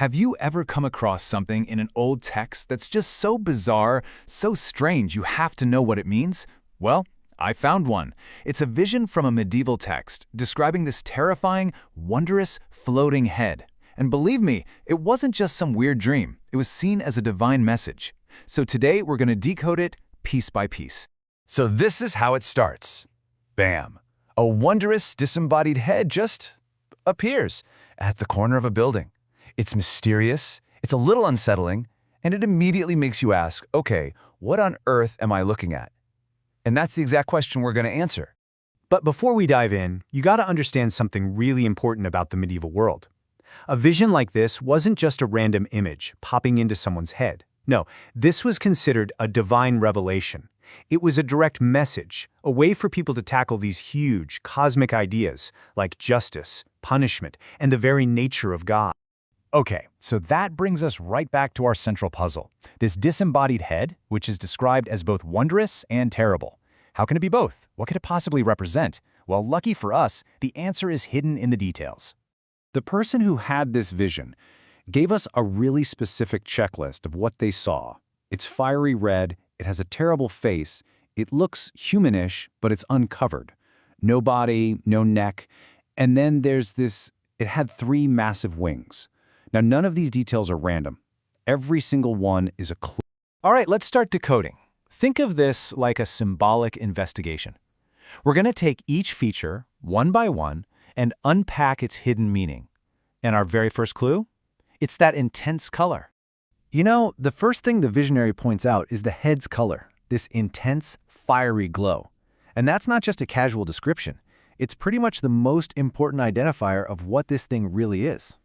Have you ever come across something in an old text that's just so bizarre, so strange you have to know what it means? Well, I found one. It's a vision from a medieval text describing this terrifying, wondrous, floating head. And believe me, it wasn't just some weird dream. It was seen as a divine message. So today we're going to decode it piece by piece. So this is how it starts. Bam! A wondrous, disembodied head just appears at the corner of a building. It's mysterious, it's a little unsettling, and it immediately makes you ask, okay, what on earth am I looking at? And that's the exact question we're going to answer. But before we dive in, you got to understand something really important about the medieval world. A vision like this wasn't just a random image popping into someone's head. No, this was considered a divine revelation. It was a direct message, a way for people to tackle these huge, cosmic ideas like justice, punishment, and the very nature of God. Okay, so that brings us right back to our central puzzle. This disembodied head, which is described as both wondrous and terrible. How can it be both? What could it possibly represent? Well, lucky for us, the answer is hidden in the details. The person who had this vision gave us a really specific checklist of what they saw. It's fiery red, it has a terrible face, it looks humanish, but it's uncovered. No body, no neck, and then there's this, it had 3 massive wings. Now, none of these details are random. Every single one is a clue. All right, let's start decoding. Think of this like a symbolic investigation. We're going to take each feature, one by one, and unpack its hidden meaning. And our very first clue? It's that intense color. You know, the first thing the visionary points out is the head's color, this intense, fiery glow. And that's not just a casual description. It's pretty much the most important identifier of what this thing really is.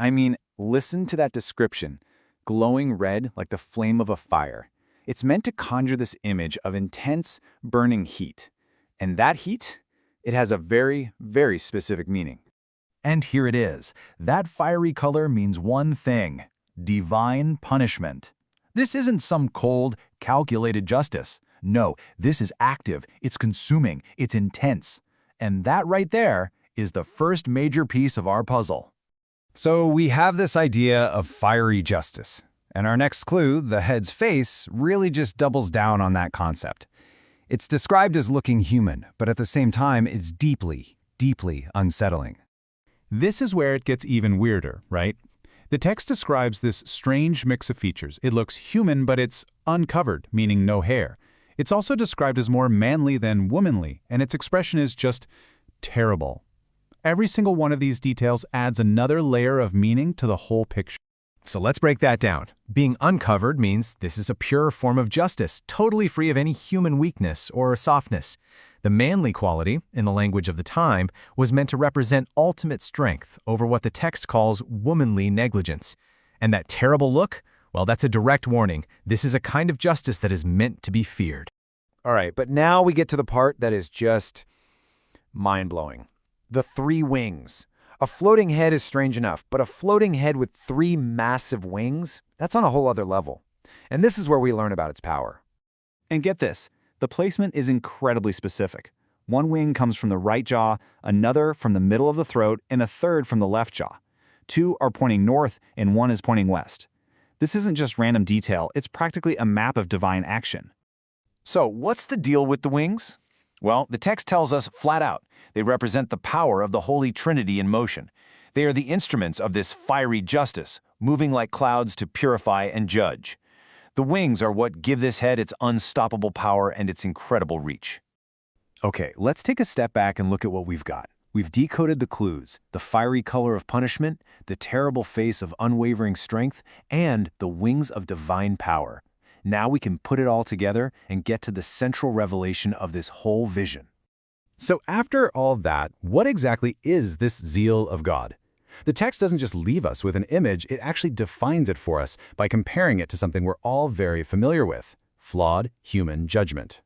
I mean, listen to that description. Glowing red like the flame of a fire. It's meant to conjure this image of intense, burning heat. And that heat, it has a very, very specific meaning. And here it is. That fiery color means one thing: divine punishment. This isn't some cold, calculated justice. No, this is active, it's consuming, it's intense. And that right there is the first major piece of our puzzle. So we have this idea of fiery justice. And our next clue, the head's face, really just doubles down on that concept. It's described as looking human, but at the same time, it's deeply, deeply unsettling. This is where it gets even weirder, right? The text describes this strange mix of features. It looks human, but it's uncovered, meaning no hair. It's also described as more manly than womanly, and its expression is just terrible. Every single one of these details adds another layer of meaning to the whole picture. So let's break that down. Being uncovered means this is a pure form of justice, totally free of any human weakness or softness. The manly quality, in the language of the time, was meant to represent ultimate strength over what the text calls womanly negligence. And that terrible look, well, that's a direct warning. This is a kind of justice that is meant to be feared. All right, but now we get to the part that is just mind-blowing. The 3 wings. A floating head is strange enough, but a floating head with 3 massive wings? That's on a whole other level. And this is where we learn about its power. And get this, the placement is incredibly specific. One wing comes from the right jaw, another from the middle of the throat, and a third from the left jaw. 2 are pointing north, and 1 is pointing west. This isn't just random detail, it's practically a map of divine action. So what's the deal with the wings? Well, the text tells us flat out, they represent the power of the Holy Trinity in motion. They are the instruments of this fiery justice, moving like clouds to purify and judge. The wings are what give this head its unstoppable power and its incredible reach. Okay, let's take a step back and look at what we've got. We've decoded the clues, the fiery color of punishment, the terrible face of unwavering strength, and the wings of divine power. Now we can put it all together and get to the central revelation of this whole vision. So after all that, what exactly is this zeal of God? The text doesn't just leave us with an image, it actually defines it for us by comparing it to something we're all very familiar with: flawed human judgment.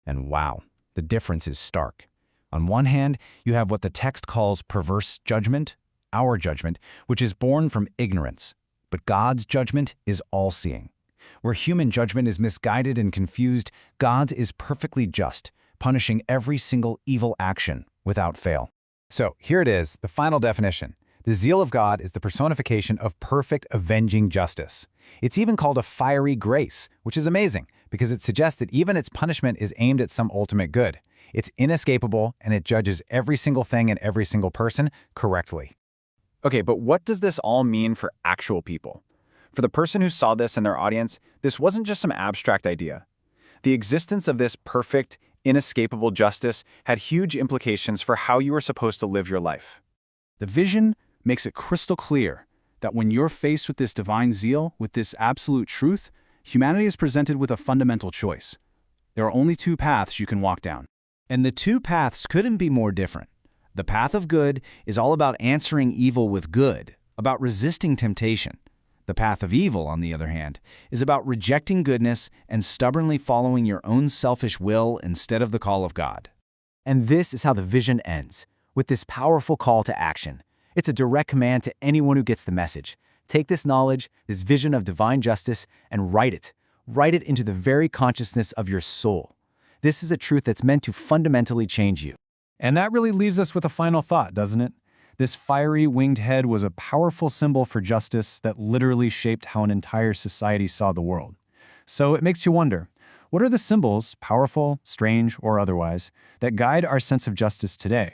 And wow, the difference is stark. On one hand, you have what the text calls perverse judgment, our judgment, which is born from ignorance. But God's judgment is all-seeing. Where human judgment is misguided and confused, God's is perfectly just, punishing every single evil action without fail. So here it is, the final definition. The zeal of God is the personification of perfect avenging justice. It's even called a fiery grace, which is amazing because it suggests that even its punishment is aimed at some ultimate good. It's inescapable and it judges every single thing and every single person correctly. Okay, but what does this all mean for actual people? For the person who saw this in their audience, this wasn't just some abstract idea. The existence of this perfect, inescapable justice had huge implications for how you were supposed to live your life. The vision makes it crystal clear that when you're faced with this divine zeal, with this absolute truth, humanity is presented with a fundamental choice. There are only two paths you can walk down. And the two paths couldn't be more different. The path of good is all about answering evil with good, about resisting temptation. The path of evil, on the other hand, is about rejecting goodness and stubbornly following your own selfish will instead of the call of God. And this is how the vision ends, with this powerful call to action. It's a direct command to anyone who gets the message. Take this knowledge, this vision of divine justice, and write it. Write it into the very consciousness of your soul. This is a truth that's meant to fundamentally change you. And that really leaves us with a final thought, doesn't it? This fiery winged head was a powerful symbol for justice that literally shaped how an entire society saw the world. So it makes you wonder, what are the symbols, powerful, strange, or otherwise, that guide our sense of justice today?